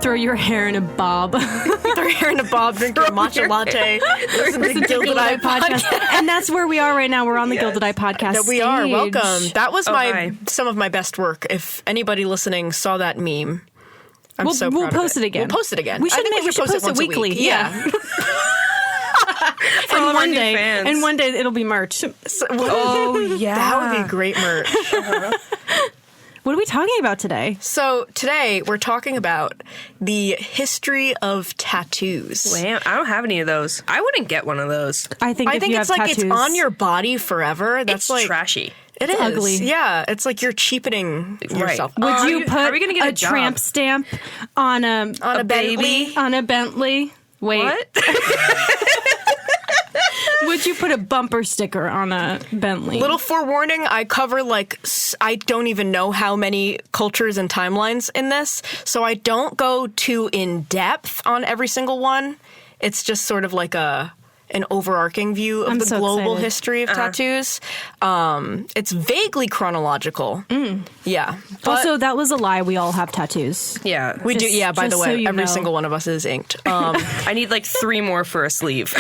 Throw your hair in a bob. Throw your hair in a bob, drink your matcha latte, listen to the Gilded Eye podcast. And that's where we are right now. We're on the Gilded Eye podcast No, we are. Welcome. That was hi. some of my best work. If anybody listening saw that meme, I'm so proud We'll post of it again. We'll post it again. We should post it once weekly. a week. Yeah. For all of our new day, fans. and one day it'll be merch. Oh, yeah. That would be great merch. What are we talking about today? So today we're talking about the history of tattoos. Damn, I don't have any of those. I wouldn't get one of those. I think I if think you it's have like tattoos, it's on your body forever. That's It's like trashy. It is ugly. Yeah, it's like you're cheapening yourself. Would you put are we gonna get a job? tramp stamp on a Bentley? On a Bentley? Wait. What? Would you put a bumper sticker on a Bentley? Little forewarning, I cover I don't even know how many cultures and timelines in this, so I don't go too in depth on every single one. It's just sort of like an overarching view of the global excited. history of tattoos. It's vaguely chronological. Yeah. But Also, that was a lie. We all have tattoos. Yeah. we do, just- yeah, by the just way, so you every know. single one of us is inked. I need like 3 more for a sleeve.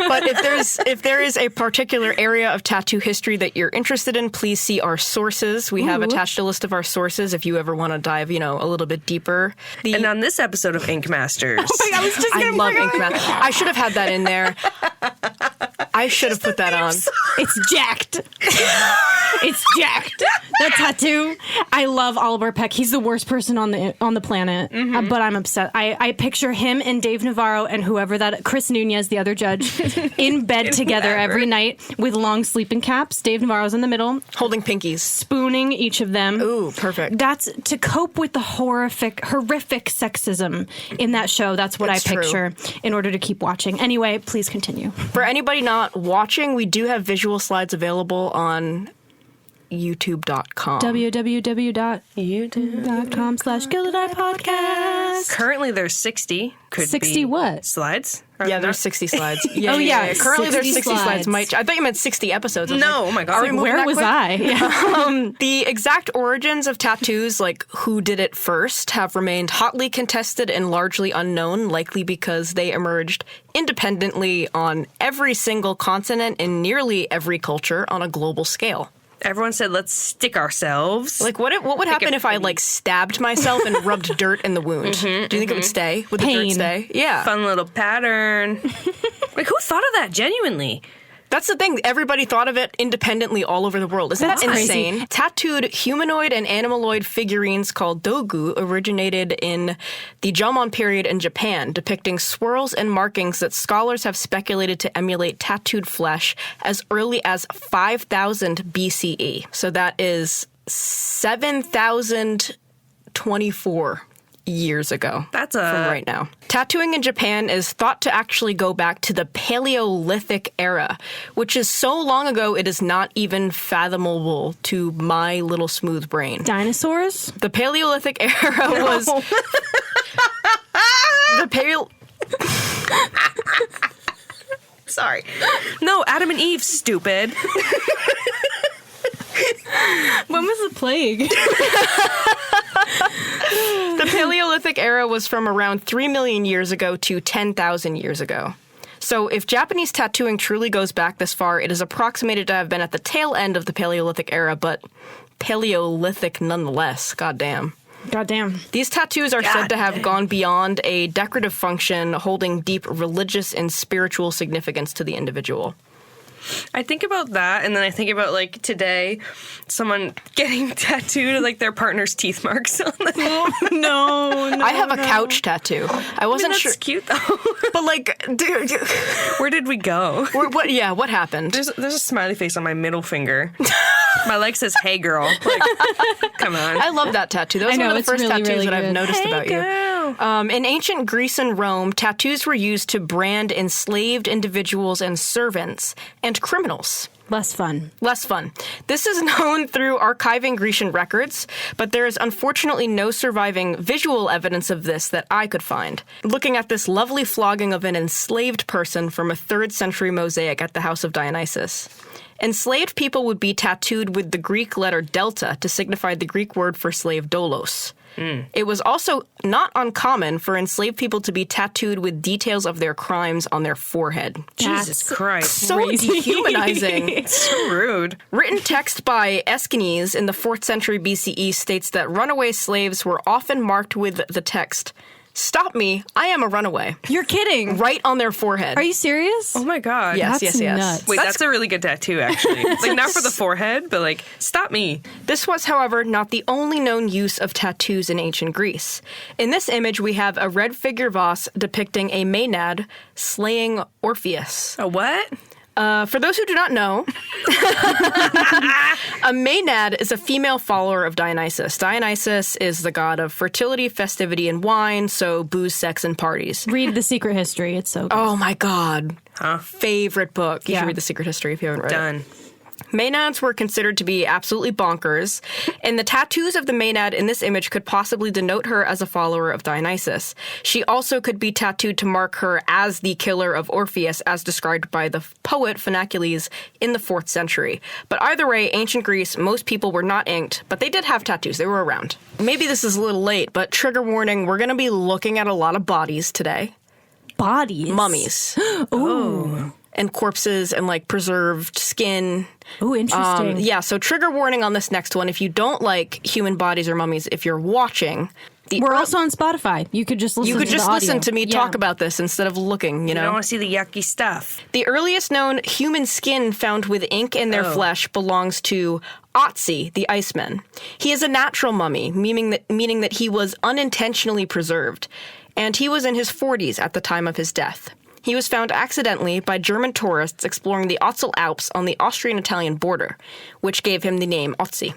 But if there is a particular area of tattoo history that you're interested in, please see our sources. We have attached a list of our sources if you ever want to dive, a little bit deeper. And on this episode of Ink Masters, I love Ink Math. I should have had that in there. I should have put that on. It's jacked. It's jacked. That tattoo. I love Oliver Peck. He's the worst person on the planet, but I'm upset. I picture him and Dave Navarro and whoever that Chris Nunez, the other judge, in bed together every night with long sleeping caps. Dave Navarro's in the middle, Holding pinkies. spooning each of them. Ooh, perfect. That's to cope with the horrific sexism in that show. That's what It's I true. picture in order to keep watching. Anyway, please continue. For anybody not watching, we do have visual slides available on youtube.com. www.youtube.com/GildedEyePodcast. currently there's 60. Could 60 be what? Slides? Yeah, there's 60 slides. Oh, yeah. Currently there's 60 60 slides. slides. I thought you meant 60 episodes. I was No, like, oh my God. are we moving Where that was quick? I? Yeah. The exact origins of tattoos, like who did it first, have remained hotly contested and largely unknown, likely because they emerged independently on every single continent in nearly every culture on a global scale. Everyone said, let's stick ourselves. Like, what would happen if I, stabbed myself and rubbed dirt in the wound? Do you think it would stay? Would the dirt Pain. stay? Yeah. Fun little pattern. Like, who thought of that genuinely? That's the thing. Everybody thought of it independently all over the world. Isn't that That's crazy. insane? Tattooed humanoid and animaloid figurines called dogu originated in the Jomon period in Japan, depicting swirls and markings that scholars have speculated to emulate tattooed flesh as early as 5000 BCE. So that is 7,024 years ago. That's from right now. Tattooing in Japan is thought to actually go back to the Paleolithic era, which is so long ago it is not even fathomable to my little smooth brain. Dinosaurs? The Paleolithic era was Sorry. No, Adam and Eve, stupid. When was the plague? The Paleolithic era was from around 3 million years ago to 10,000 years ago. So if Japanese tattooing truly goes back this far, it is approximated to have been at the tail end of the Paleolithic era, but Paleolithic nonetheless. Goddamn. Goddamn. These tattoos are said to have gone beyond a decorative function, holding deep religious and spiritual significance to the individual. I think about that, and then I think about, today, someone getting tattooed, their partner's teeth marks on them. No. I have a couch tattoo. I wasn't That's sure. cute, though. But, dude, Where did we go? what happened? There's a smiley face on my middle finger. My leg says, hey, girl. Come on. I love that tattoo. That was I know, one of the it's first really, tattoos really that I've good. noticed Hey, about girl. you. In ancient Greece and Rome, tattoos were used to brand enslaved individuals and servants and criminals. Less fun. Less fun. This is known through archiving Grecian records, but there is unfortunately no surviving visual evidence of this that I could find. Looking at this lovely flogging of an enslaved person from a 3rd century mosaic at the house of Dionysus. Enslaved people would be tattooed with the Greek letter delta to signify the Greek word for slave doulos. It was also not uncommon for enslaved people to be tattooed with details of their crimes on their forehead. Jesus Christ. So dehumanizing. So rude. Written text by Aeschines in the 4th century BCE states that runaway slaves were often marked with the text, "Stop me, I am a runaway," You're kidding. right on their forehead. Are you serious? Oh my God. Yes, That's yes. nuts. Wait, that's a really good tattoo, actually. Like, not for the forehead, but like, stop me. This was, however, not the only known use of tattoos in ancient Greece. In this image, we have a red figure vase depicting a Maenad slaying Orpheus. A what? For those who do not know, a Maenad is a female follower of Dionysus. Dionysus is the god of fertility, festivity, and wine, so booze, sex, and parties. Read The Secret History. It's so good. Oh my god. Favorite book. You Yeah. should read The Secret History if you haven't read it. Done. Maenads were considered to be absolutely bonkers, and the tattoos of the Maenad in this image could possibly denote her as a follower of Dionysus. She also could be tattooed to mark her as the killer of Orpheus, as described by the poet Phoenicides in the 4th century. But either way, ancient Greece, most people were not inked, but they did have tattoos. They were around. Maybe this is a little late, but trigger warning, we're going to be looking at a lot of bodies today. Bodies. Mummies. Ooh. And corpses and like preserved skin. Ooh, interesting. Yeah, so trigger warning on this next one. If you don't like human bodies or mummies, if you're watching, We're also on Spotify. You could just listen to the audio. listen to me Yeah. talk about this instead of looking, you I don't know? want to see the yucky stuff. The earliest known human skin found with ink in their flesh belongs to Otzi, the Iceman. He is a natural mummy, meaning that he was unintentionally preserved, and he was in his 40s at the time of his death. He was found accidentally by German tourists exploring the Ötztal Alps on the Austrian-Italian border, which gave him the name Otzi.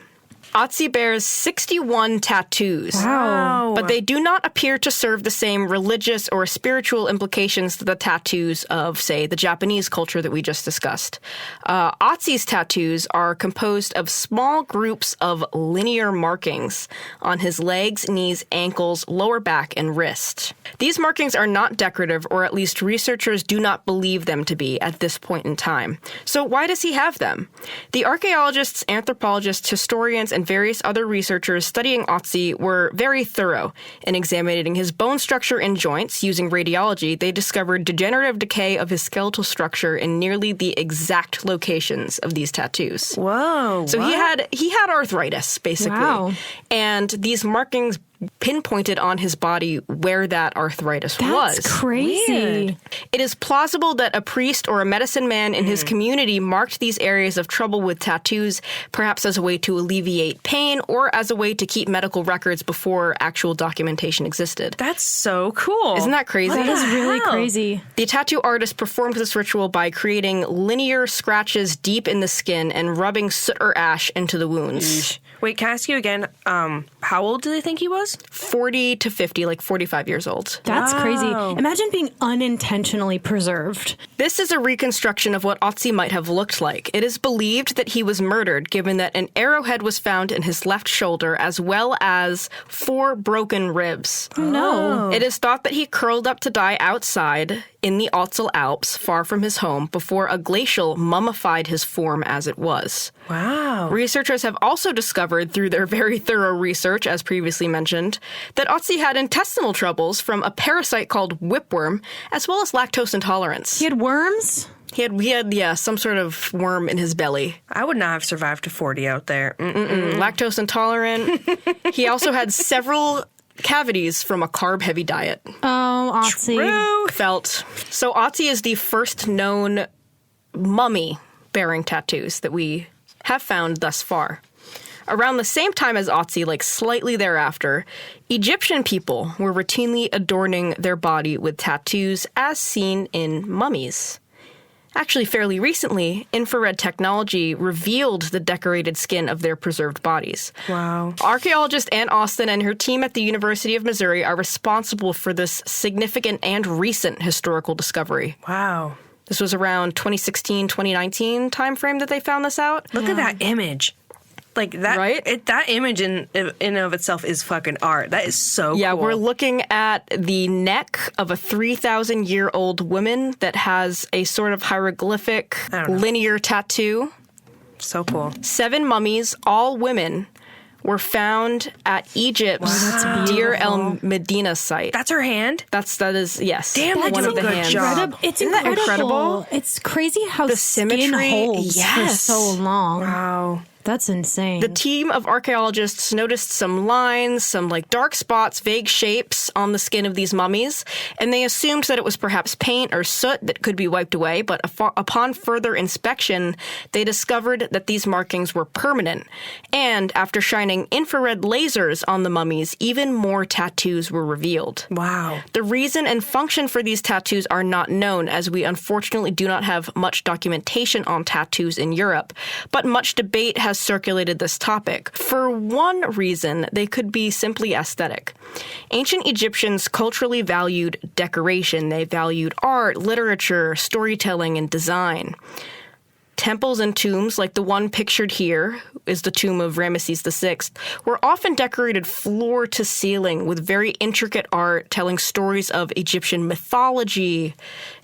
Otzi bears 61 tattoos. Wow. But they do not appear to serve the same religious or spiritual implications to the tattoos of, say, the Japanese culture that we just discussed. Otzi's tattoos are composed of small groups of linear markings on his legs, knees, ankles, lower back, and wrist. These markings are not decorative, or at least researchers do not believe them to be at this point in time. So why does he have them? The archaeologists, anthropologists, historians, and various other researchers studying Otzi were very thorough in examining his bone structure and joints. Using radiology, they discovered degenerative decay of his skeletal structure in nearly the exact locations of these tattoos. Whoa. So he had arthritis, basically. Wow. And these markings pinpointed on his body where that arthritis was. That's crazy. Weird. It is plausible that a priest or a medicine man in his community marked these areas of trouble with tattoos, perhaps as a way to alleviate pain or as a way to keep medical records before actual documentation existed. That's so cool. Isn't that crazy? That is really hell? crazy. The tattoo artist performed this ritual by creating linear scratches deep in the skin and rubbing soot or ash into the wounds. Wait, can I ask you again, how old do they think he was? 40 to 50, like 45 years old. That's crazy. Wow. Imagine being unintentionally preserved. This is a reconstruction of what Otzi might have looked like. It is believed that he was murdered, given that an arrowhead was found in his left shoulder, as well as 4 broken ribs. No. It is thought that he curled up to die outside in the Ötztal Alps, far from his home, before a glacial mummified his form as it was. Wow. Researchers have also discovered, through their very thorough research, as previously mentioned, that Otzi had intestinal troubles from a parasite called whipworm, as well as lactose intolerance. He had worms? He had some sort of worm in his belly. I would not have survived to 40 out there. Lactose intolerant. He also had several cavities from a carb-heavy diet. Oh, Otzi. True. So Otzi is the first known mummy bearing tattoos that we have found thus far. Around the same time as Otzi, like slightly thereafter, Egyptian people were routinely adorning their body with tattoos as seen in mummies. Actually, fairly recently, infrared technology revealed the decorated skin of their preserved bodies. Wow. Archaeologist Ann Austin and her team at the University of Missouri are responsible for this significant and recent historical discovery. Wow. This was around 2016, 2019 timeframe that they found this out. Look at that image. Like that, Right? That image in and of itself is fucking art. That is so Yeah, cool. we're looking at the neck of a 3,000-year-old woman that has a sort of hieroglyphic I don't know. linear tattoo. So cool. 7 mummies, all women, were found at Egypt's Deir el Medina site. That's her hand? That is, yes. Damn, one that's of a the good hands. job. It's Isn't that incredible? It's crazy how The skin symmetry, holds for yes. so long. Wow. That's insane. The team of archaeologists noticed some lines, some like dark spots, vague shapes on the skin of these mummies, and they assumed that it was perhaps paint or soot that could be wiped away, but upon further inspection, they discovered that these markings were permanent. And after shining infrared lasers on the mummies, even more tattoos were revealed. Wow. The reason and function for these tattoos are not known, as we unfortunately do not have much documentation on tattoos in Europe, but much debate has circulated this topic. For one reason, they could be simply aesthetic. Ancient Egyptians culturally valued decoration. They valued art, literature, storytelling, and design. Temples and tombs, like the one pictured here is the tomb of Ramesses VI, were often decorated floor to ceiling with very intricate art telling stories of Egyptian mythology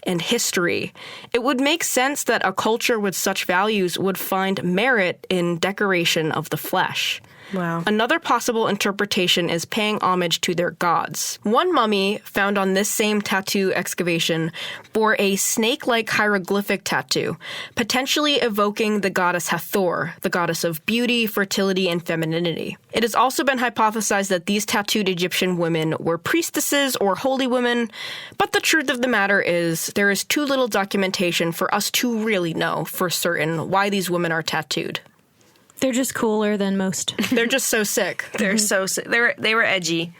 and history. It would make sense that a culture with such values would find merit in decoration of the flesh. Wow. Another possible interpretation is paying homage to their gods. One mummy found on this same tattoo excavation bore a snake-like hieroglyphic tattoo, potentially evoking the goddess Hathor, the goddess of beauty, fertility, and femininity. It has also been hypothesized that these tattooed Egyptian women were priestesses or holy women, but the truth of the matter is there is too little documentation for us to really know for certain why these women are tattooed. They're just cooler than most. They're just so sick. They're so sick. They were edgy.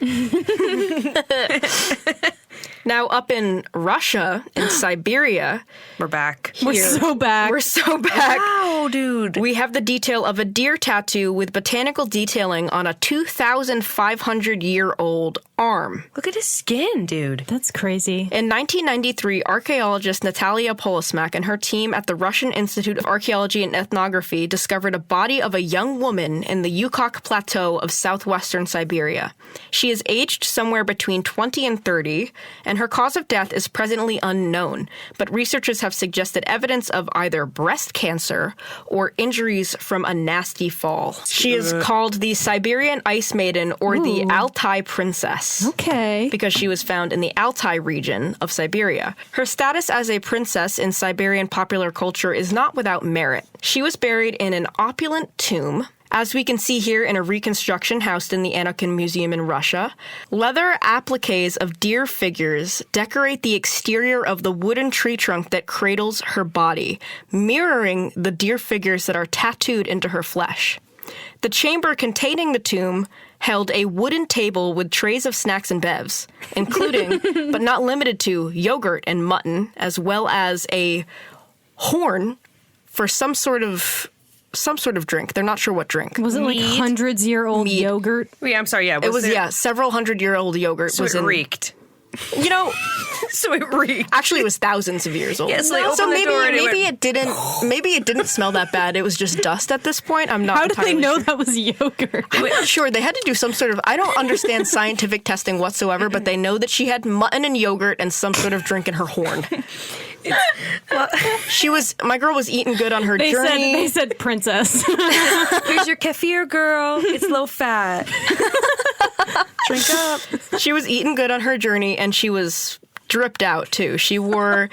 Now, up in Russia, in Siberia, We're back. We're so back. we're so back. Wow, dude. We have the detail of a deer tattoo with botanical detailing on a 2,500-year-old arm. Look at his skin, dude. That's crazy. In 1993, archaeologist Natalia Polismak and her team at the Russian Institute of Archaeology and Ethnography discovered a body of a young woman in the Yukok Plateau of southwestern Siberia. She is aged somewhere between 20 and 30, and her cause of death is presently unknown, but researchers have suggested evidence of either breast cancer or injuries from a nasty fall. She is called the Siberian Ice Maiden or the Altai Princess. Okay. Because she was found in the Altai region of Siberia. Her status as a princess in Siberian popular culture is not without merit. She was buried in an opulent tomb, as we can see here in a reconstruction housed in the Anakin Museum in Russia. Leather appliques of deer figures decorate the exterior of the wooden tree trunk that cradles her body, mirroring the deer figures that are tattooed into her flesh. The chamber containing the tomb held a wooden table with trays of snacks and bevs, including, but not limited to, yogurt and mutton, as well as a horn for some sort of drink. They're not sure what drink. Was it like Mead? hundreds-year-old Mead. yogurt? Yeah, I'm sorry. Yeah, It was, there- several hundred-year-old yogurt So was it in... reeked. You know, So it reeked. actually it was thousands of years old. Yeah, so they opened so the maybe door and it maybe it didn't smell that bad. It was just dust at this point. I'm not How did they entirely know sure. that was yogurt? I'm not sure. They had to do some sort of... I don't understand scientific testing whatsoever, but they know that she had mutton and yogurt and some sort of drink in her horn. My girl was eating good on her journey. They said princess. Here's your kefir, girl. It's low fat. Drink up. She was eating good on her journey, and she was dripped out, too. She wore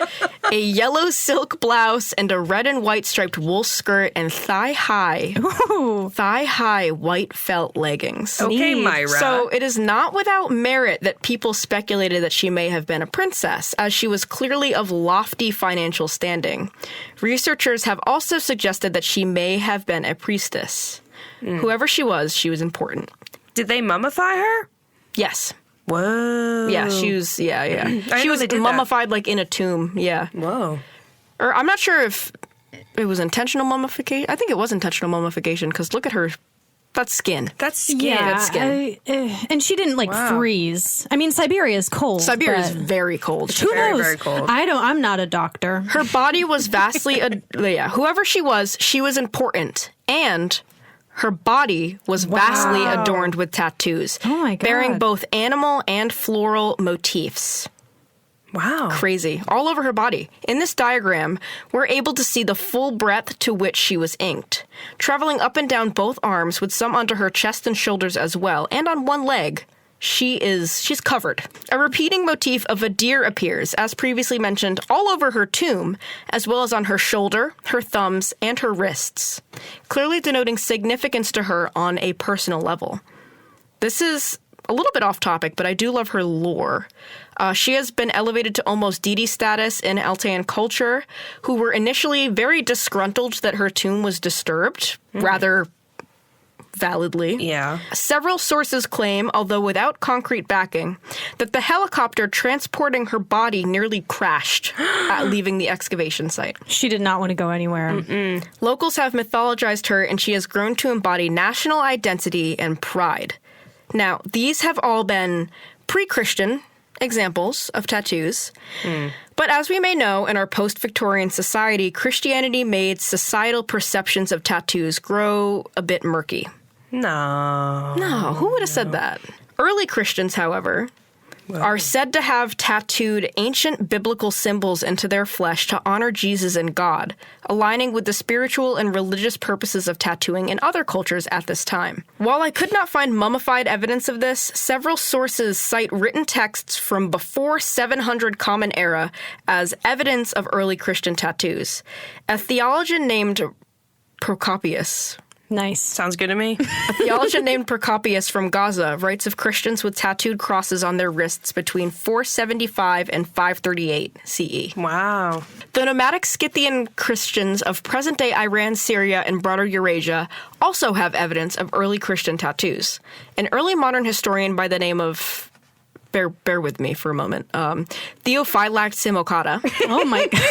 a yellow silk blouse and a red and white striped wool skirt and thigh-high white felt leggings. Okay, Myra. So it is not without merit that people speculated that she may have been a princess, as she was clearly of lofty financial standing. Researchers have also suggested that she may have been a priestess. Whoever she was important. Did they mummify her? Yes. Whoa. Yeah, she was, yeah. I She know was they did that. mummified, like, in a tomb, yeah. Whoa. Or I'm not sure if it was intentional mummification. I think it was intentional mummification, because look at her, that's skin. That's skin. Yeah, That's skin. and she didn't freeze. I mean, Siberia is cold. Siberia is but very cold. who very, knows? very cold. I'm not a doctor. Her body was vastly, whoever she was important. And her body was vastly adorned with tattoos. Oh my God. Bearing both animal and floral motifs. Wow. Crazy. All over her body. In this diagram, we're able to see the full breadth to which she was inked, traveling up and down both arms with some onto her chest and shoulders as well, and on one leg. She's covered. A repeating motif of a deer appears, as previously mentioned, all over her tomb, as well as on her shoulder, her thumbs, and her wrists, clearly denoting significance to her on a personal level. This is a little bit off topic, but I do love her lore. She has been elevated to almost deity status in Altean culture, who were initially very disgruntled that her tomb was disturbed, rather validly. Yeah. Several sources claim, although without concrete backing, that the helicopter transporting her body nearly crashed at leaving the excavation site. She did not want to go anywhere. Locals have mythologized her, and she has grown to embody national identity and pride. Now, these have all been pre-Christian examples of tattoos. But as we may know, in our post-Victorian society, Christianity made societal perceptions of tattoos grow a bit murky. No, who would have said that? Early Christians, however, are said to have tattooed ancient biblical symbols into their flesh to honor Jesus and God, aligning with the spiritual and religious purposes of tattooing in other cultures at this time. While I could not find mummified evidence of this, several sources cite written texts from before 700 Common Era as evidence of early Christian tattoos. A theologian named Procopius. Nice. Sounds good to me. A theologian named Procopius from Gaza writes of Christians with tattooed crosses on their wrists between 475 and 538 CE. Wow. The nomadic Scythian Christians of present-day Iran, Syria, and broader Eurasia also have evidence of early Christian tattoos. An early modern historian by the name of... Bear with me for a moment. Theophylact Simocata. Oh my God.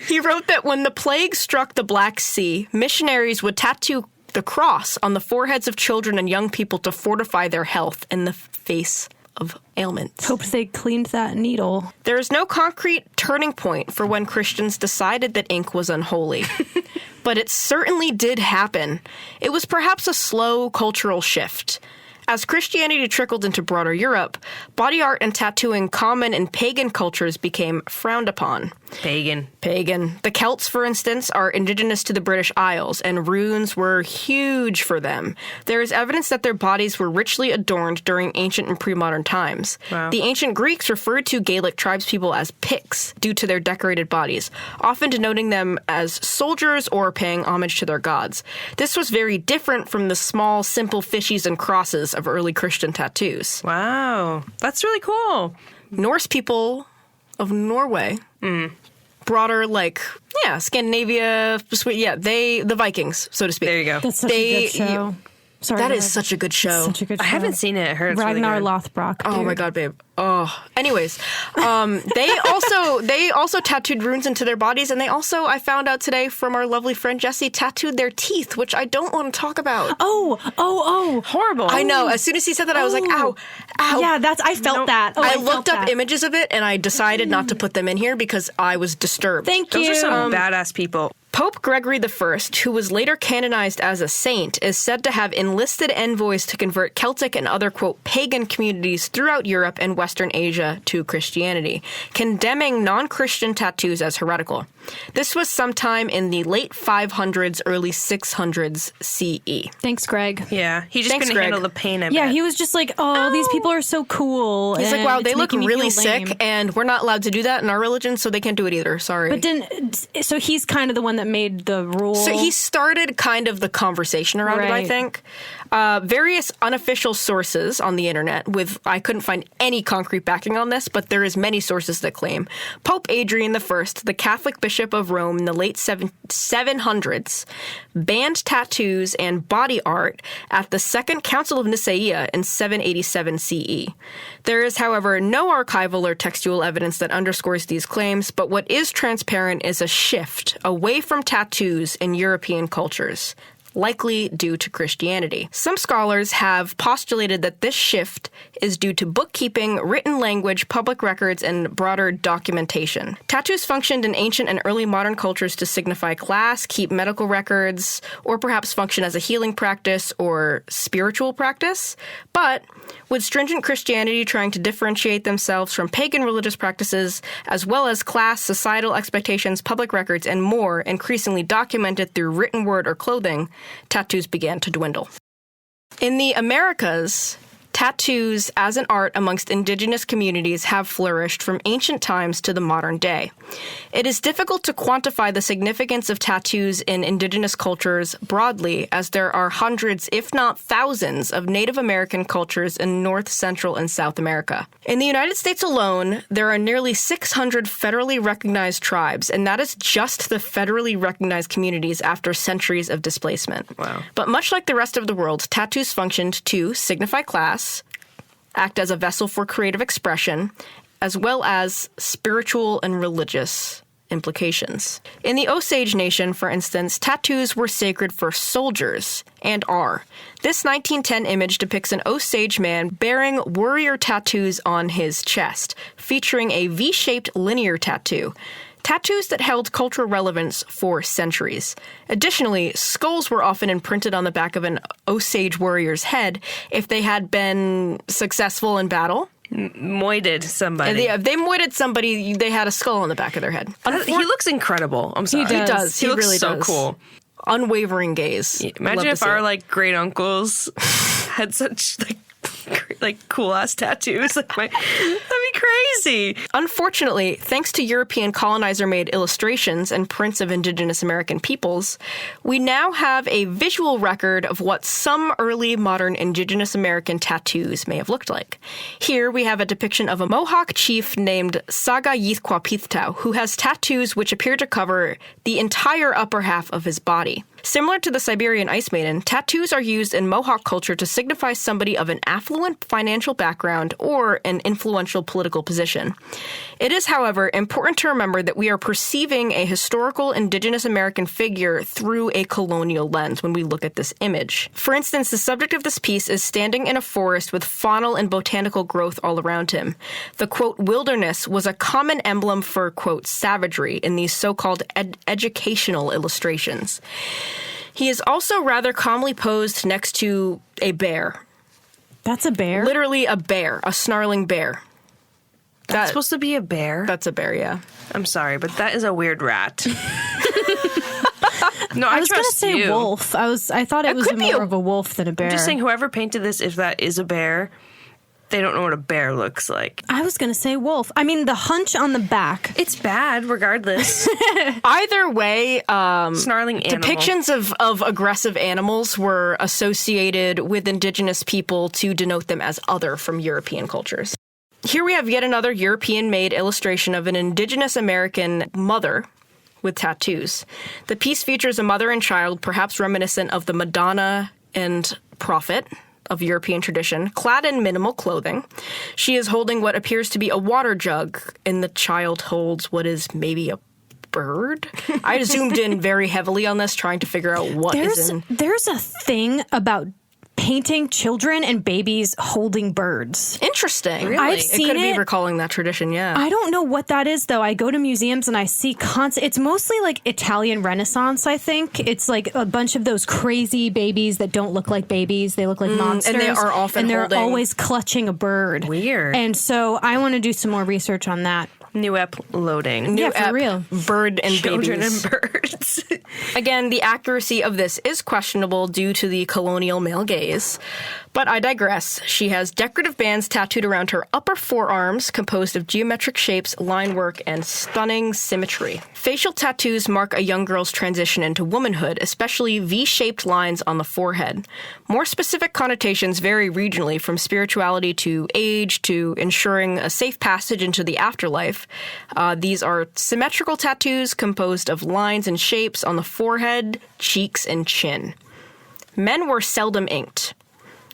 He wrote that when the plague struck the Black Sea, missionaries would tattoo the cross on the foreheads of children and young people to fortify their health in the face of ailments. Hope they cleaned that needle. There is no concrete turning point for when Christians decided that ink was unholy. But it certainly did happen. It was perhaps a slow cultural shift. As Christianity trickled into broader Europe, body art and tattooing common in pagan cultures became frowned upon. Pagan. The Celts, for instance, are indigenous to the British Isles, and runes were huge for them. There is evidence that their bodies were richly adorned during ancient and pre-modern times. Wow. The ancient Greeks referred to Gaelic tribespeople as Picts due to their decorated bodies, often denoting them as soldiers or paying homage to their gods. This was very different from the small, simple fishies and crosses of early Christian tattoos. Wow. That's really cool. Norse people of Norway, broader, Scandinavia, the Vikings, so to speak. There you go. That's such a good show. Sorry, That go is ahead. such a good show. Such a good show. I haven't seen it. I heard it's Ragnar really good. Lothbrok. Oh dude. my god, babe. Oh. Anyways, they also tattooed runes into their bodies, and they also, I found out today from our lovely friend Jessie, tattooed their teeth, which I don't want to talk about. Oh. Horrible. I know. As soon as he said that, I was like, ow, ow. Yeah, I felt that. Oh, I felt looked up that. images of it, and I decided not to put them in here because I was disturbed. Thank Those you. are some badass people. Pope Gregory I, who was later canonized as a saint, is said to have enlisted envoys to convert Celtic and other, quote, pagan communities throughout Europe and Western Asia to Christianity, condemning non-Christian tattoos as heretical. This was sometime in the late 500s, early 600s CE. Thanks, Greg. Yeah. He just Thanks, couldn't Greg. handle the pain of Yeah, it. he was just like, oh, these people are so cool. He's like, and wow, it's they look making me really feel lame. sick, and we're not allowed to do that in our religion, so they can't do it either. Sorry. But so he's kind of the one that made the rule. So he started kind of the conversation around it, I Right. think. Various unofficial sources on the internet I couldn't find any concrete backing on this, but there is many sources that claim Pope Adrian I, the Catholic Bishop of Rome in the late 700s, banned tattoos and body art at the Second Council of Nicaea in 787 CE. There is, however, no archival or textual evidence that underscores these claims, but what is transparent is a shift away from tattoos in European cultures. likely due to Christianity. Some scholars have postulated that this shift is due to bookkeeping, written language, public records, and broader documentation. Tattoos functioned in ancient and early modern cultures to signify class, keep medical records, or perhaps function as a healing practice or spiritual practice. But with stringent Christianity trying to differentiate themselves from pagan religious practices, as well as class, societal expectations, public records, and more increasingly documented through written word or clothing, tattoos began to dwindle. In the Americas, tattoos as an art amongst indigenous communities have flourished from ancient times to the modern day. It is difficult to quantify the significance of tattoos in indigenous cultures broadly, as there are hundreds, if not thousands, of Native American cultures in North, Central, and South America. In the United States alone, there are nearly 600 federally recognized tribes, and that is just the federally recognized communities after centuries of displacement. Wow. But much like the rest of the world, tattoos functioned to signify class, act as a vessel for creative expression, as well as spiritual and religious implications. In the Osage Nation, for instance, tattoos were sacred for soldiers, and are. This 1910 image depicts an Osage man bearing warrior tattoos on his chest, featuring a V-shaped linear tattoo. Tattoos that held cultural relevance for centuries. Additionally, skulls were often imprinted on the back of an Osage warrior's head if they had been successful in battle. Moited somebody. If they moited somebody, they had a skull on the back of their head. He looks incredible. I'm sorry. He does. He looks really so does. Cool. Unwavering gaze. Imagine if our great uncles had such cool ass tattoos. That'd be crazy. Unfortunately, thanks to European colonizer-made illustrations and prints of indigenous American peoples, we now have a visual record of what some early modern indigenous American tattoos may have looked like. Here we have a depiction of a Mohawk chief named Saga Yithquapithtow, who has tattoos which appear to cover the entire upper half of his body. Similar to the Siberian Ice Maiden, tattoos are used in Mohawk culture to signify somebody of an affluent financial background or an influential political position. It is, however, important to remember that we are perceiving a historical indigenous American figure through a colonial lens when we look at this image. For instance, the subject of this piece is standing in a forest with faunal and botanical growth all around him. The, quote, wilderness was a common emblem for, quote, savagery in these so-called educational illustrations. He is also rather calmly posed next to a bear. That's a bear? Literally a bear, a snarling bear. That's supposed to be a bear? That's a bear, yeah. I'm sorry, but that is a weird rat. No, I was going to trust say you. wolf. I thought it was more of a wolf than a bear. I'm just saying, whoever painted this, if that is a bear, they don't know what a bear looks like. I was going to say wolf. I mean, the hunch on the back. It's bad, regardless. Either way, Snarling animal. depictions of aggressive animals were associated with indigenous people to denote them as other from European cultures. Here we have yet another European-made illustration of an indigenous American mother with tattoos. The piece features a mother and child, perhaps reminiscent of the Madonna and Prophet of European tradition, clad in minimal clothing. She is holding what appears to be a water jug, and the child holds what is maybe a bird. I zoomed in very heavily on this, trying to figure out what is in. There's a thing about painting children and babies holding birds. Interesting. Really? I've seen it could be it. recalling that tradition, yeah. I don't know what that is, though. I go to museums and I see it's mostly like Italian Renaissance, I think. It's like a bunch of those crazy babies that don't look like babies. They look like monsters. and they are often And they're holding- always clutching a bird. Weird. And so I want to do some more research on that. New app loading. Yeah, for real. Bird and Children babies. and birds. Again, the accuracy of this is questionable due to the colonial male gaze. But I digress. She has decorative bands tattooed around her upper forearms, composed of geometric shapes, line work, and stunning symmetry. Facial tattoos mark a young girl's transition into womanhood, especially V-shaped lines on the forehead. More specific connotations vary regionally, from spirituality to age to ensuring a safe passage into the afterlife. These are symmetrical tattoos composed of lines and shapes on the forehead, cheeks, and chin. Men were seldom inked.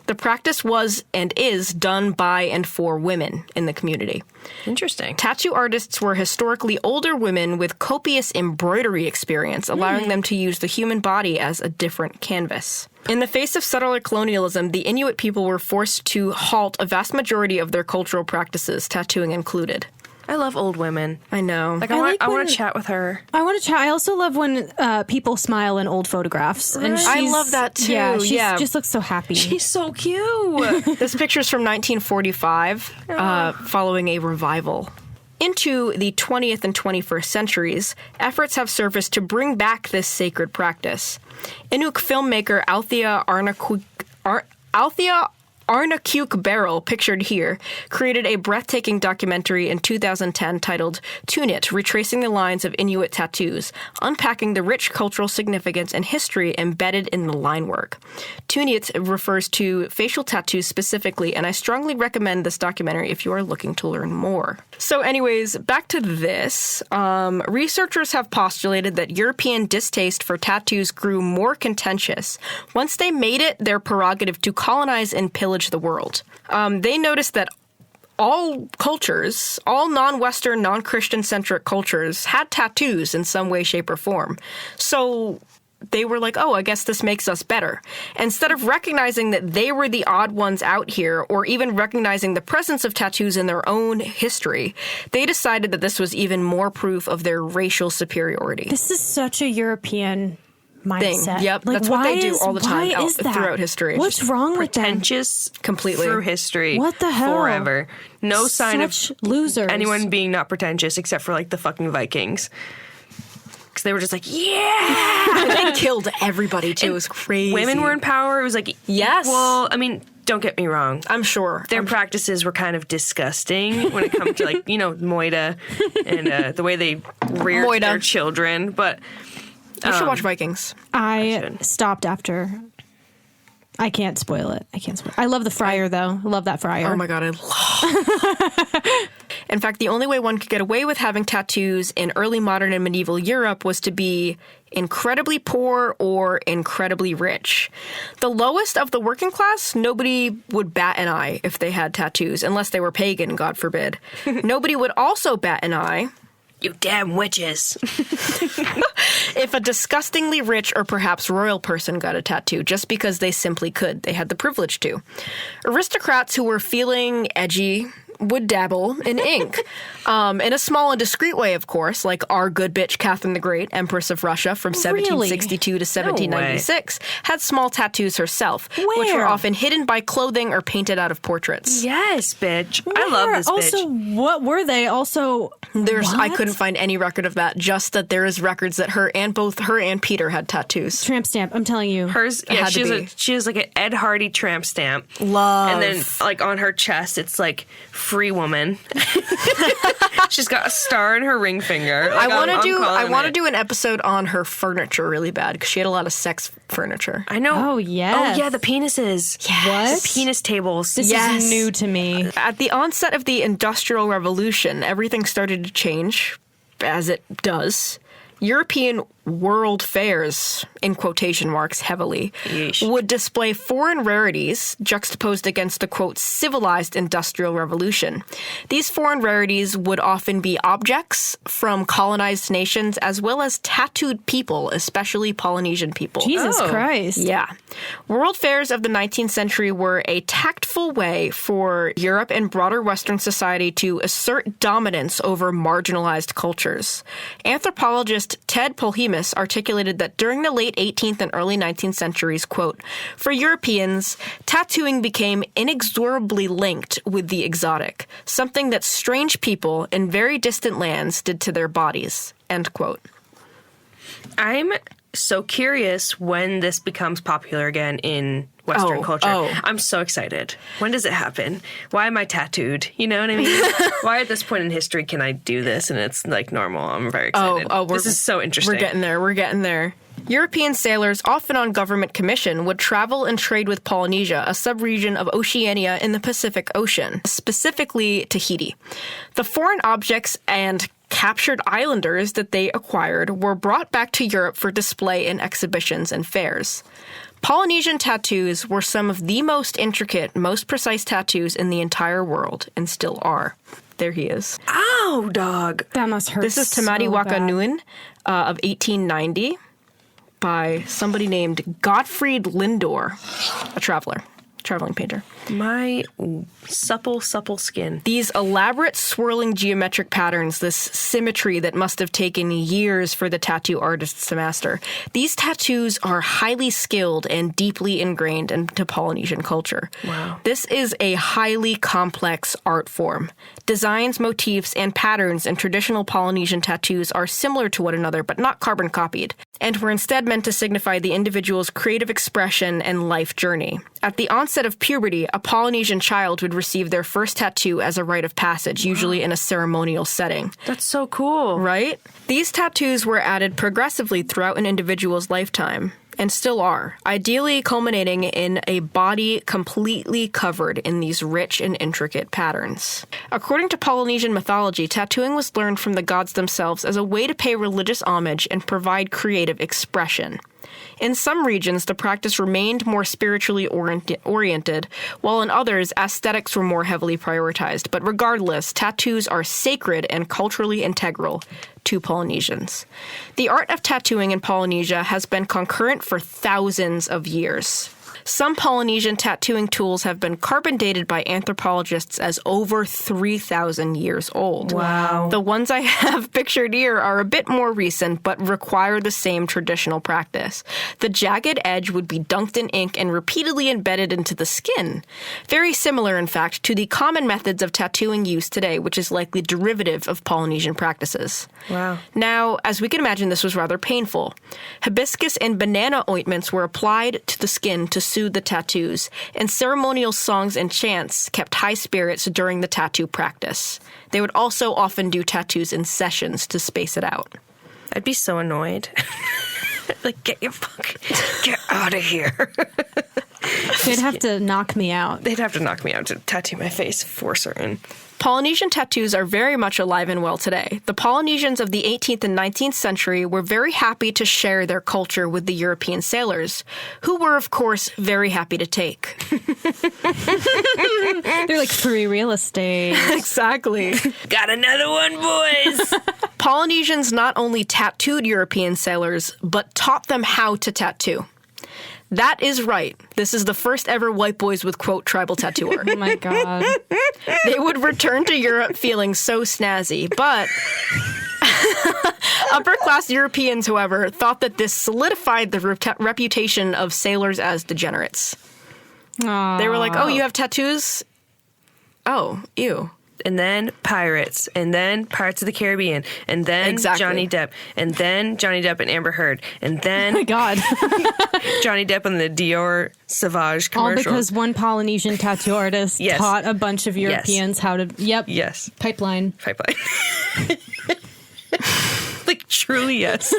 The practice was and is done by and for women in the community. Interesting. Tattoo artists were historically older women with copious embroidery experience, allowing them to use the human body as a different canvas. In the face of settler colonialism, the Inuit people were forced to halt a vast majority of their cultural practices, tattooing included. I love old women. I know. Like, I I want to chat with her. I want to chat. I also love when people smile in old photographs. And I love that too. Yeah, she Yeah. just looks so happy. She's so cute. This picture's from 1945, following a revival. Into the 20th and 21st centuries, efforts have surfaced to bring back this sacred practice. Inuk filmmaker Althea Arnakuk Barrel, pictured here, created a breathtaking documentary in 2010 titled Tunit, Retracing the Lines of Inuit Tattoos, unpacking the rich cultural significance and history embedded in the line work. Tunit refers to facial tattoos specifically, and I strongly recommend this documentary if you are looking to learn more. So anyways, back to this. Researchers have postulated that European distaste for tattoos grew more contentious once they made it their prerogative to colonize and pillage the world. They noticed that all cultures, all non-Western, non-Christian-centric cultures had tattoos in some way, shape, or form. So they were like, oh, I guess this makes us better. Instead of recognizing that they were the odd ones out here, or even recognizing the presence of tattoos in their own history, they decided that this was even more proof of their racial superiority. This is such a European mindset. Yep, that's what they do all the time throughout history. What's wrong with them? Pretentious completely through history. What the hell? Forever. No sign of losers. anyone being not pretentious except for like the fucking Vikings. Because they were just like, yeah! They killed everybody too. It was crazy. Women were in power. It was like, yes. Well, I mean, don't get me wrong. I'm sure. Their practices were kind of disgusting when it comes to like, Moida and the way they reared their children. But you should watch Vikings. I stopped after. I can't spoil it. I love the friar, though. I love that friar. Oh, my God. I love In fact, the only way one could get away with having tattoos in early modern and medieval Europe was to be incredibly poor or incredibly rich. The lowest of the working class, nobody would bat an eye if they had tattoos, unless they were pagan, God forbid. Nobody would also bat an eye. You damn witches. If a disgustingly rich or perhaps royal person got a tattoo just because they simply could, they had the privilege to. Aristocrats who were feeling edgy would dabble in ink. In a small and discreet way, of course, like our good bitch Catherine the Great, Empress of Russia from 1762 to 1796, had small tattoos herself, which were often hidden by clothing or painted out of portraits. Yes, bitch. I love this bitch. Also, what were they? Also, I couldn't find any record of that, just that there is records that both her and Peter had tattoos. Tramp stamp, I'm telling you. Hers, she has like an Ed Hardy tramp stamp. Love. And then like on her chest, it's like free woman. She's got a star in her ring finger. Like, I want to do an episode on her furniture really bad because she had a lot of sex furniture. I know. Oh, yes. Oh, yeah, the penises. Yes. The penis tables. This is new to me. At the onset of the Industrial Revolution, everything started to change, as it does. European world fairs, in quotation marks heavily, would display foreign rarities juxtaposed against the, quote, civilized Industrial Revolution. These foreign rarities would often be objects from colonized nations as well as tattooed people, especially Polynesian people. Jesus Christ. Yeah. World fairs of the 19th century were a tactful way for Europe and broader Western society to assert dominance over marginalized cultures. Anthropologist Ted Polhemus articulated that during the late 18th and early 19th centuries, quote, for Europeans, tattooing became inexorably linked with the exotic, something that strange people in very distant lands did to their bodies, end quote. I'm so curious when this becomes popular again in Western culture. I'm so excited. When does it happen? Why am I tattooed? You know what I mean? Why at this point in history can I do this and it's like normal? I'm very excited. This is so interesting. We're getting there. European sailors, often on government commission, would travel and trade with Polynesia, a subregion of Oceania in the Pacific Ocean, specifically Tahiti. The foreign objects and captured islanders that they acquired were brought back to Europe for display in exhibitions and fairs. Polynesian tattoos were some of the most intricate, most precise tattoos in the entire world, and still are. There he is. Ow, dog. That must hurt. This is Tamati so Waka bad. Nguyen of 1890 by somebody named Gottfried Lindor, a traveling painter. My supple skin. These elaborate swirling geometric patterns, this symmetry that must have taken years for the tattoo artists to master. These tattoos are highly skilled and deeply ingrained into Polynesian culture. Wow. This is a highly complex art form. Designs, motifs, and patterns in traditional Polynesian tattoos are similar to one another, but not carbon copied, and were instead meant to signify the individual's creative expression and life journey. At the onset of puberty, a Polynesian child would receive their first tattoo as a rite of passage, usually in a ceremonial setting. That's so cool. Right? These tattoos were added progressively throughout an individual's lifetime, and still are, ideally culminating in a body completely covered in these rich and intricate patterns. According to Polynesian mythology, tattooing was learned from the gods themselves as a way to pay religious homage and provide creative expression. In some regions, the practice remained more spiritually oriented, while in others, aesthetics were more heavily prioritized. But regardless, tattoos are sacred and culturally integral to Polynesians. The art of tattooing in Polynesia has been concurrent for thousands of years. Some Polynesian tattooing tools have been carbon dated by anthropologists as over 3,000 years old. Wow. The ones I have pictured here are a bit more recent, but require the same traditional practice. The jagged edge would be dunked in ink and repeatedly embedded into the skin. Very similar, in fact, to the common methods of tattooing used today, which is likely derivative of Polynesian practices. Wow. Now, as we can imagine, this was rather painful. Hibiscus and banana ointments were applied to the skin to soothe the tattoos, and ceremonial songs and chants kept high spirits during the tattoo practice. They would also often do tattoos in sessions to space it out. I'd be so annoyed. Like, get out of here. They'd have to knock me out. They'd have to knock me out to tattoo my face for certain. Polynesian tattoos are very much alive and well today. The Polynesians of the 18th and 19th century were very happy to share their culture with the European sailors, who were, of course, very happy to take. They're like free real estate. Exactly. Got another one, boys! Polynesians not only tattooed European sailors, but taught them how to tattoo. That is right. This is the first ever white boys with, quote, tribal tattooer. Oh my God. They would return to Europe feeling so snazzy, but upper-class Europeans, however, thought that this solidified the reputation of sailors as degenerates. Aww. They were like, oh, you have tattoos? Oh, ew. And then Pirates, and then Pirates of the Caribbean, and then Exactly. Johnny Depp, and then Johnny Depp and Amber Heard, and Oh then my God. Johnny Depp on the Dior Sauvage commercial. All because one Polynesian tattoo artist Yes. taught a bunch of Europeans how to, Yes. pipeline. Pipeline. Like, truly, yes.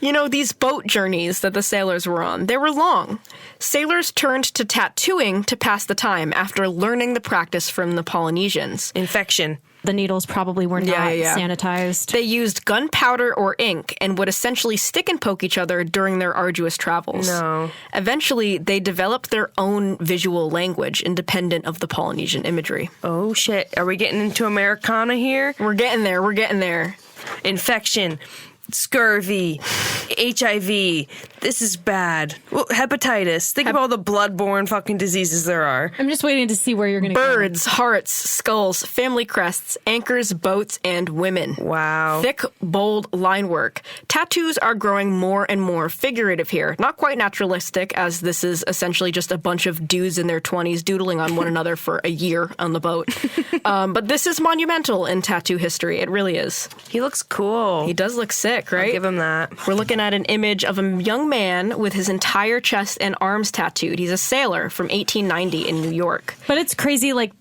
You know, these boat journeys that the sailors were on, they were long. Sailors turned to tattooing to pass the time after learning the practice from the Polynesians. Infection. The needles probably were not sanitized. They used gunpowder or ink and would essentially stick and poke each other during their arduous travels. No. Eventually, they developed their own visual language independent of the Polynesian imagery. Oh, shit. Are we getting into Americana here? We're getting there. Infection. Scurvy, HIV. This is bad. Well, hepatitis. Think of all the bloodborne fucking diseases there are. I'm just waiting to see where you're going to go. Birds, hearts, skulls, family crests, anchors, boats, and women. Wow. Thick, bold line work. Tattoos are growing more and more figurative here. Not quite naturalistic, as this is essentially just a bunch of dudes in their 20s doodling on one another for a year on the boat. But this is monumental in tattoo history. It really is. He looks cool. He does look sick, right? I'll give him that. We're looking at an image of a young man with his entire chest and arms tattooed. He's a sailor from 1890 in New York. But it's crazy, like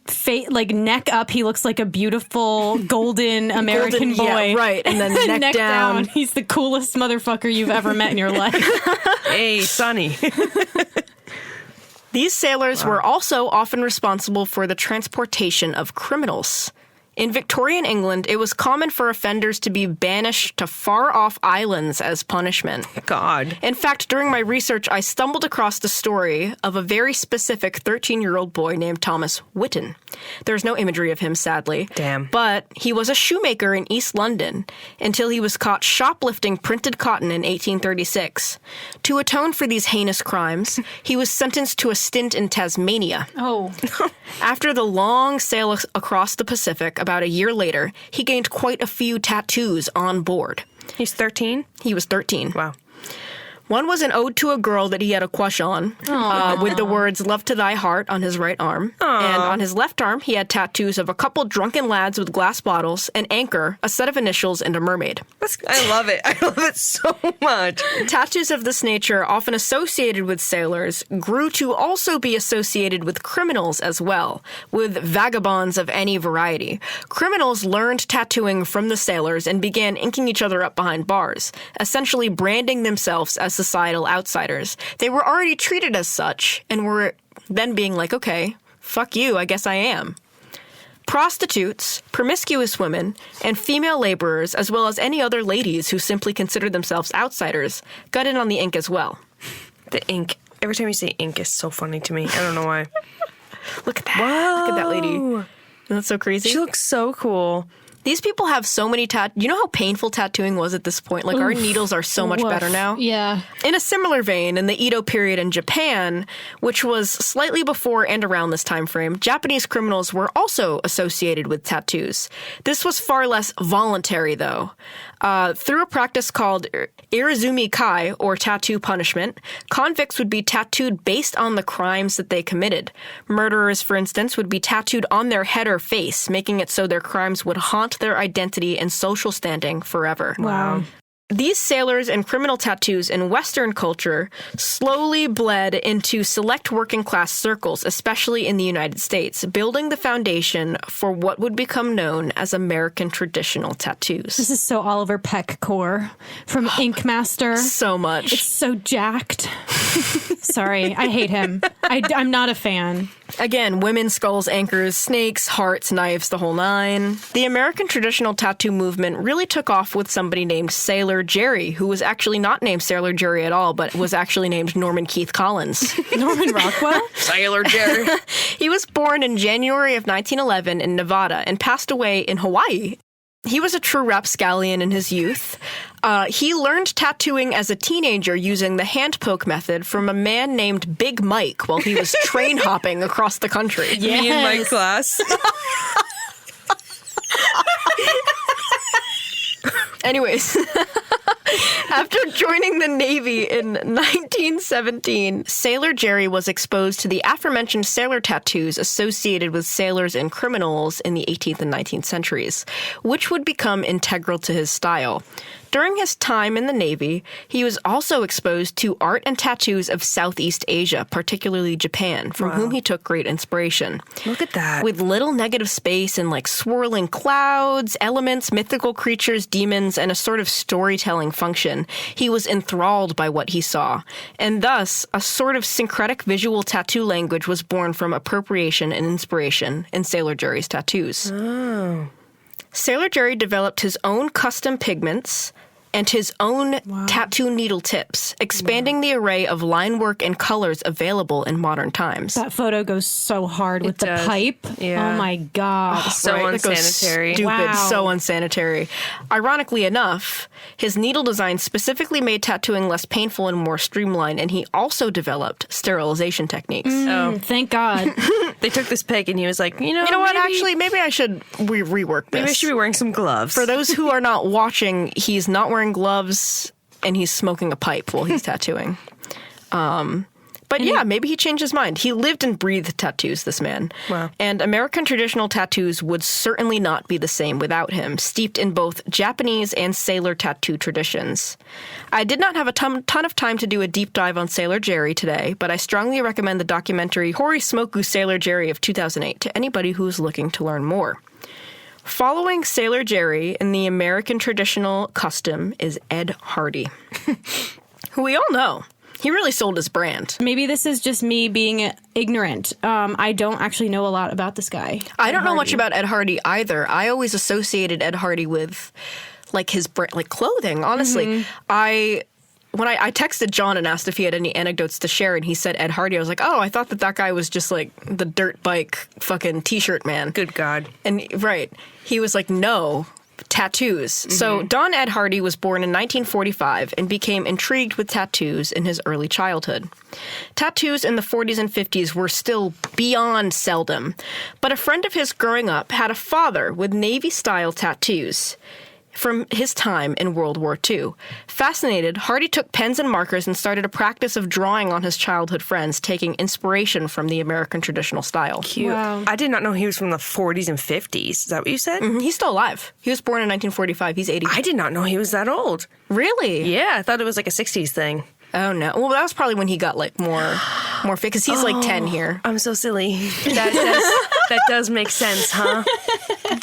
neck up, he looks like a beautiful golden American boy. Yeah, right. And then neck down. He's the coolest motherfucker you've ever met in your life. Hey, Sonny. These sailors were also often responsible for the transportation of criminals. In Victorian England, it was common for offenders to be banished to far-off islands as punishment. God. In fact, during my research, I stumbled across the story of a very specific 13-year-old boy named Thomas Whitten. There's no imagery of him, sadly. Damn. But he was a shoemaker in East London until he was caught shoplifting printed cotton in 1836. To atone for these heinous crimes, he was sentenced to a stint in Tasmania. Oh. After the long sail across the Pacific, about a year later, he gained quite a few tattoos on board. He's 13? He was 13. Wow. One was an ode to a girl that he had a crush on, with the words "Love to thy heart" on his right arm. And on his left arm, he had tattoos of a couple drunken lads with glass bottles, an anchor, a set of initials, and a mermaid. I love it. I love it so much. Tattoos of this nature, often associated with sailors, grew to also be associated with criminals as well, with vagabonds of any variety. Criminals learned tattooing from the sailors and began inking each other up behind bars, essentially branding themselves as societal outsiders. They were already treated as such, and were then being like, okay, fuck you, I guess I am. Prostitutes, promiscuous women, and female laborers, as well as any other ladies who simply considered themselves outsiders, got in on the ink as well. The ink. Every time you say ink is so funny to me. I don't know why. Look at that. Wow. Look at that lady. Isn't that so crazy? She looks so cool. These people have so many You know how painful tattooing was at this point? Like, our needles are so much better now. Yeah. In a similar vein, in the Edo period in Japan, which was slightly before and around this time frame, Japanese criminals were also associated with tattoos. This was far less voluntary, though. Through a practice called irizumi kai, or tattoo punishment, convicts would be tattooed based on the crimes that they committed. Murderers, for instance, would be tattooed on their head or face, making it so their crimes would haunt their identity and social standing forever. Wow. These sailors and criminal tattoos in Western culture slowly bled into select working class circles, especially in the United States, building the foundation for what would become known as American traditional tattoos. This is so Oliver Peck core from Ink Master. So much. It's so jacked. Sorry, I hate him. I'm not a fan. Again, women's skulls, anchors, snakes, hearts, knives, the whole nine. The American traditional tattoo movement really took off with somebody named Sailor Jerry, who was actually not named Sailor Jerry at all, but was actually named Norman Keith Collins. Norman Rockwell? Sailor Jerry. He was born in January of 1911 in Nevada and passed away in Hawaii. He was a true rapscallion in his youth. He learned tattooing as a teenager using the hand poke method from a man named Big Mike while he was train hopping across the country. Me in my class. Anyways, after joining the Navy in 1917, Sailor Jerry was exposed to the aforementioned sailor tattoos associated with sailors and criminals in the 18th and 19th centuries, which would become integral to his style. During his time in the Navy, he was also exposed to art and tattoos of Southeast Asia, particularly Japan, from whom he took great inspiration. Look at that. With little negative space and like swirling clouds, elements, mythical creatures, demons, and a sort of storytelling function, he was enthralled by what he saw. And thus, a sort of syncretic visual tattoo language was born from appropriation and inspiration in Sailor Jerry's tattoos. Oh. Sailor Jerry developed his own custom pigments and his own tattoo needle tips, expanding the array of line work and colors available in modern times. That photo goes so hard with the pipe. Yeah. Oh my God. So unsanitary. Stupid, Wow. so unsanitary. Ironically enough, his needle design specifically made tattooing less painful and more streamlined, and he also developed sterilization techniques. Thank God. They took this pig and he was like, you know What? Actually, maybe I should rework this. Maybe I should be wearing some gloves. For those who are not watching, he's not wearing gloves and he's smoking a pipe while he's tattooing. But yeah, maybe he changed his mind. He lived and breathed tattoos, this man. Wow. And American traditional tattoos would certainly not be the same without him, steeped in both Japanese and sailor tattoo traditions. I did not have a ton of time to do a deep dive on Sailor Jerry today, but I strongly recommend the documentary Hori Smoku Sailor Jerry of 2008 to anybody who's looking to learn more. Following Sailor Jerry in the American traditional custom is Ed Hardy, who we all know. He really sold his brand. Maybe this is just me being ignorant. I don't actually know a lot about this guy. I don't know much about Ed Hardy either. I always associated Ed Hardy with like his brand, like clothing. Honestly, when I texted John and asked if he had any anecdotes to share, and he said Ed Hardy, I was like, oh, I thought that guy was just like the dirt bike fucking t-shirt man. Good God. And right, he was like, no. Tattoos. So Don Ed Hardy was born in 1945 and became intrigued with tattoos in his early childhood. Tattoos in the 40s and 50s were still beyond seldom, but a friend of his growing up had a father with Navy-style tattoos from his time in World War II. Fascinated, Hardy took pens and markers and started a practice of drawing on his childhood friends, taking inspiration from the American traditional style. Cute. Wow. I did not know he was from the 40s and 50s. Is that what you said? He's still alive. He was born in 1945. He's 80. I did not know he was that old. Really? Yeah, I thought it was like a 60s thing. Oh, no. Well, that was probably when he got, like, more fit, because he's, like, 10 here. I'm so silly. That does make sense, huh?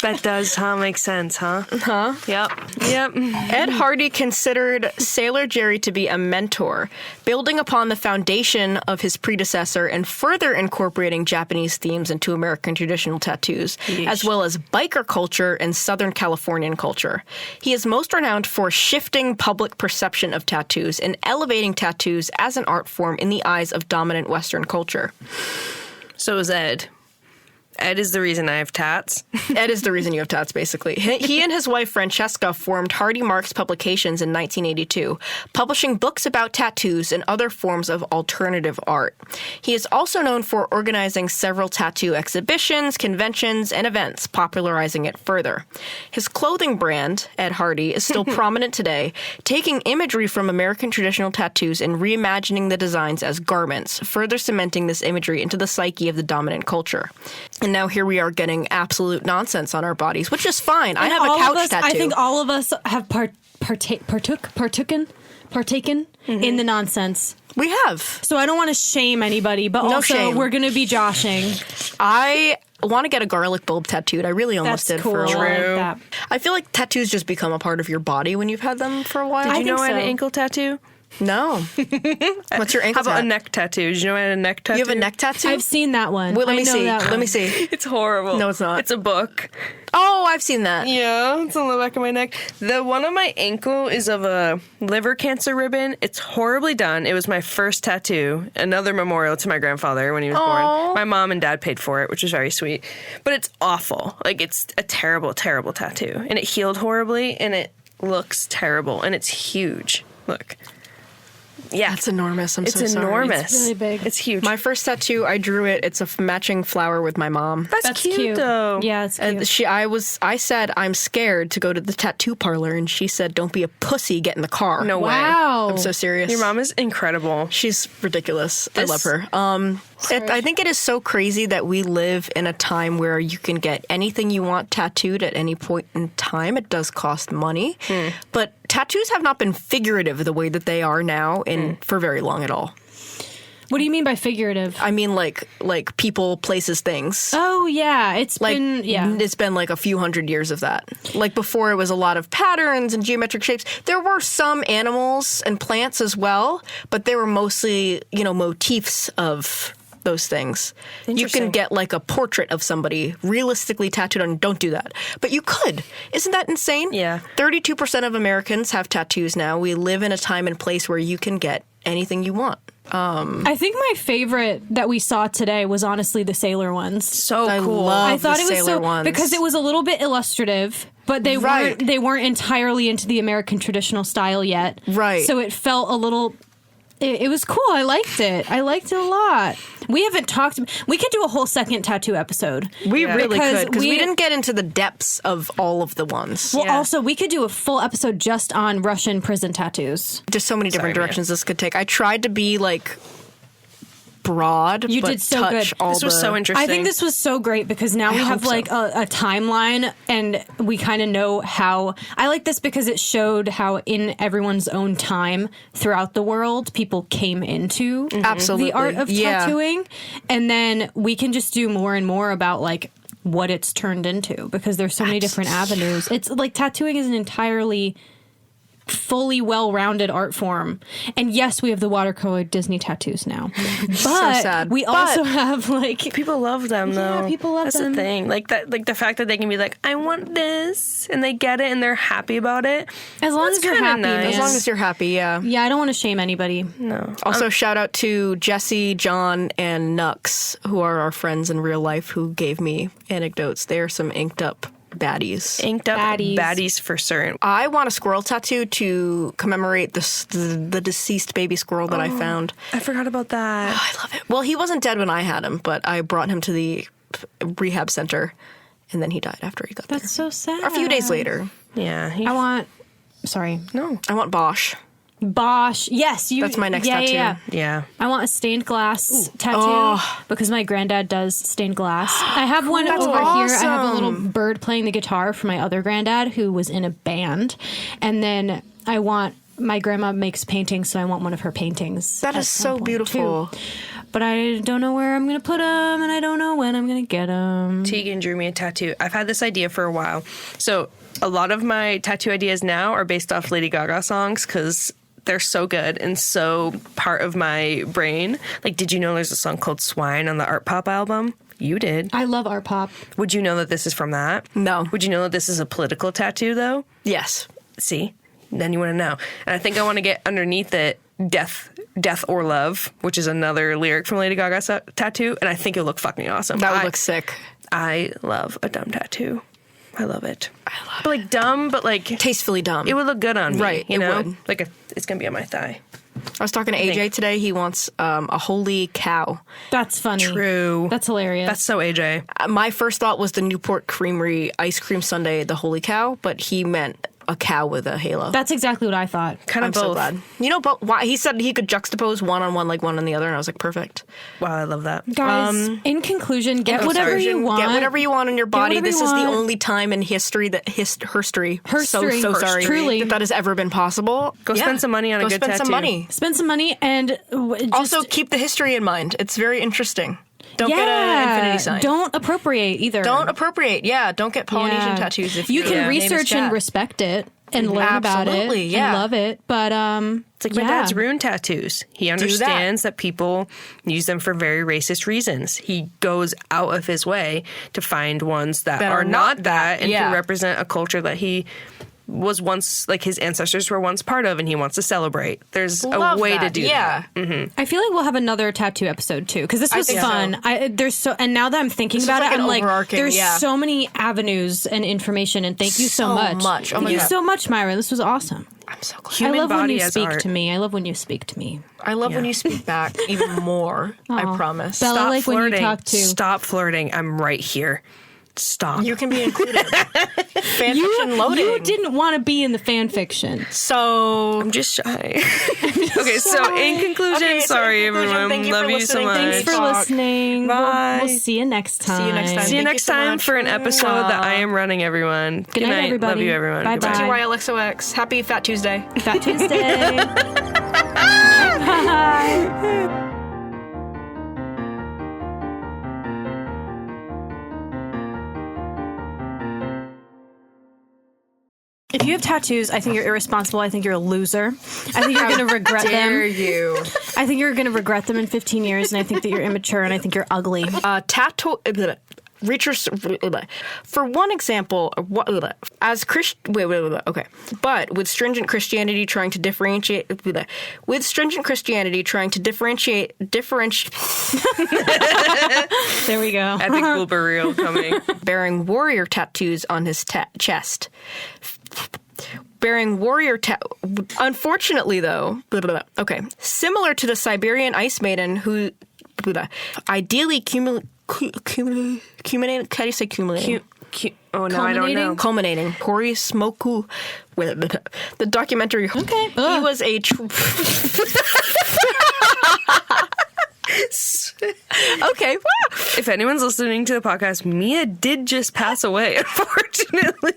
That does, make sense, huh? Huh? Yep. Ed Hardy considered Sailor Jerry to be a mentor, building upon the foundation of his predecessor and further incorporating Japanese themes into American traditional tattoos, as well as biker culture and Southern Californian culture. He is most renowned for shifting public perception of tattoos and elevating tattoos as an art form in the eyes of dominant Western culture. So is Ed. Ed is the reason I have tats. Ed is the reason you have tats, basically. He and his wife, Francesca, formed Hardy Marks Publications in 1982, publishing books about tattoos and other forms of alternative art. He is also known for organizing several tattoo exhibitions, conventions, and events, popularizing it further. His clothing brand, Ed Hardy, is still prominent today, taking imagery from American traditional tattoos and reimagining the designs as garments, further cementing this imagery into the psyche of the dominant culture. And now here we are getting absolute nonsense on our bodies, which is fine. I have a couch tattoo. I think all of us have partaken in the nonsense. We have. So I don't want to shame anybody, but also shame. We're going to be joshing. I want to get a garlic bulb tattooed. I really almost That's did for a cool. while. I like that. I feel like tattoos just become a part of your body when you've had them for a while. Did you know I had an so. ankle tattoo? No. What's your ankle How about tat? a neck tattoo? Did you know I had a neck tattoo? You have a neck tattoo? I've seen that one. Wait, let me I know see. that Let one. me see. It's horrible. No, it's not. It's a book. Oh, I've seen that. Yeah, it's on the back of my neck. The one on my ankle is of a liver cancer ribbon. It's horribly done. It was my first tattoo. Another memorial to my grandfather when he was born. My mom and dad paid for it, which was very sweet. But it's awful. Like, it's a terrible, terrible tattoo. And it healed horribly, and it looks terrible. And it's huge. Look. Yeah. That's enormous. I'm so It's sorry. enormous. It's really big. It's huge. My first tattoo, I drew it. It's a matching flower with my mom. That's cute, though. Yeah, it's cute. And I said, I'm scared to go to the tattoo parlor, and she said, don't be a pussy, get in the car. No way. Wow. I'm so serious. Your mom is incredible. She's ridiculous. I This- love her. I think it is so crazy that we live in a time where you can get anything you want tattooed at any point in time. It does cost money, but tattoos have not been figurative the way that they are now for very long at all. What do you mean by figurative? I mean, like people, places, things. Oh, yeah. It's Like, been it's been like a few hundred years of that. Like before, it was a lot of patterns and geometric shapes. There were some animals and plants as well, but they were mostly, motifs of those things. You can Interesting. get like a portrait of somebody realistically tattooed on. Don't do that. But you could. Isn't that insane? Yeah. 32% of Americans have tattoos now. We live in a time and place where you can get anything you want. I think my favorite that we saw today was honestly the sailor ones. So I cool. love I thought the it was sailor so ones. because it was a little bit illustrative, but they weren't entirely into the American traditional style yet. Right. So it felt a little. It was cool. I liked it. I liked it a lot. We haven't talked. We could do a whole second tattoo episode. We really Because could, because we didn't get into the depths of all of the ones. Well, Yeah. also we could do a full episode just on Russian prison tattoos. There's so many different directions this could take. I tried to be like broad, You but did so touch good. all This was the- so interesting. I think this was so great because now we have hope so. like a timeline and we kind of know how. I like this because it showed how in everyone's own time throughout the world people came into Absolutely. the art of Yeah. tattooing, and then we can just do more and more about like what it's turned into because there's so many different avenues. It's like tattooing is an entirely fully well-rounded art form. And yes, we have the watercolor Disney tattoos now. But sad. we also have like People love them, though. people love That's them. the thing. Like that, like the fact that they can be like, I want this, and they get it, and they're happy about it. as long as you're kinda happy. nice. Man. As long as you're happy, yeah. Yeah, I don't want to shame anybody. No. Also, shout out to Jesse, John, and Nux, who are our friends in real life, who gave me anecdotes. They are some inked up baddies. Inked up Baddies. baddies for certain. I want a squirrel tattoo to commemorate the deceased baby squirrel that I found. I forgot about that. I love it. Well, he wasn't dead when I had him, but I brought him to the rehab center, and then he died after he got there. That's so sad. A few days later. Yeah. I want. Sorry, No. I want Bosch. Bosch. Yes, you. That's my next yeah, tattoo. Yeah. Yeah. I want a stained glass tattoo Oh. because my granddad does stained glass. I have one That's over here. I have a little awesome. bird playing the guitar for my other granddad who was in a band. And then I want, my grandma makes paintings, so I want one of her paintings. That at is some so point, beautiful. too. But I don't know where I'm going to put them, and I don't know when I'm going to get them. Tegan drew me a tattoo. I've had this idea for a while. So a lot of my tattoo ideas now are based off Lady Gaga songs because they're so good and so part of my brain. Like, did you know there's a song called Swine on the Art Pop album? You did. I love art pop. Would you know that this is from that? No. Would you know that this is a political tattoo, though? Yes. See? Then you want to know. And I think I want to get underneath it Death or Love, which is another lyric from Lady Gaga's tattoo, and I think it'll look fucking awesome. That would look sick. I love a dumb tattoo. I love it. But like dumb, but like Tastefully dumb. it would look good on me. Right, You it know? would. Like it's gonna be on my thigh. I was talking to AJ today. He wants a holy cow. That's funny. True. That's hilarious. That's so AJ. My first thought was the Newport Creamery ice cream sundae, the holy cow, but he meant a cow with a halo. That's exactly what I thought. Kind of I'm both. so glad. You know, but why he said he could juxtapose one on one like one on the other, and I was like, perfect. Wow, I love that. Guys, in conclusion, get whatever you want. Get whatever you want on your body. whatever This you is the want. only time in history that herstory. Herstory. So sorry. Truly. that has ever been possible. Go spend some money on a Go good spend tattoo. some money. Spend some money and just, Also, keep the history in mind. It's very interesting. Don't get an infinity sign. Don't appropriate either. Don't appropriate. Yeah, don't get Polynesian Yeah. tattoos. If you your can name is research and Jack. respect it and learn about it Absolutely, yeah. and love it. But It's like my dad's rune tattoos. He understands that people use them for very racist reasons. He goes out of his way to find ones that are not that and yeah. can represent a culture that he was once, like his ancestors were once part of, and he wants to celebrate. There's Love a way that. to do yeah. that. I feel like we'll have another tattoo episode too because this was think fun. so. There's so and now that I'm thinking This is about like it, an I'm like, overarching- there's yeah. so many avenues and information. And thank you so So much. much. Oh my Thank you God. so much, Myra. This was awesome. I'm so glad. Human I love when body you as speak art. to me. I love when you speak to me. I love when you speak back even more. I promise. Bella, Stop like when you flirting. talk to. Stop flirting. I'm right here. Stop. You can be included. Fanfiction loading. You didn't want to be in the fan fiction. So I'm just shy. Okay, so in conclusion, Okay, so sorry in conclusion, everyone. thank you for Love you so listening. much. Thanks for Talk. listening. Bye. We'll see you next time. See you next time. See you Thank next so time much. for an episode that I am running, everyone. Good night, night. everybody. Love you, everyone. Bye-bye. Goodbye. TYLXOX. Happy Fat Tuesday. Fat Tuesday. Bye. If you have tattoos, I think you're irresponsible. I think you're a loser. I think you're going to regret Dare them. you? I think you're going to regret them in 15 years, and I think that you're immature, and I think you're ugly. Tattoo. For one example, as okay, but with stringent Christianity trying to differentiate, there we go. Epic blooper reel coming. Bearing warrior tattoos on his chest. Bearing warrior unfortunately, though, okay, similar to the Siberian ice maiden who ideally culminating. How do you say culminating? Oh no, I don't know. Culminating. Hori Smoku. The documentary. Okay. He was a. Okay. If anyone's listening to the podcast, Mia did just pass away, unfortunately.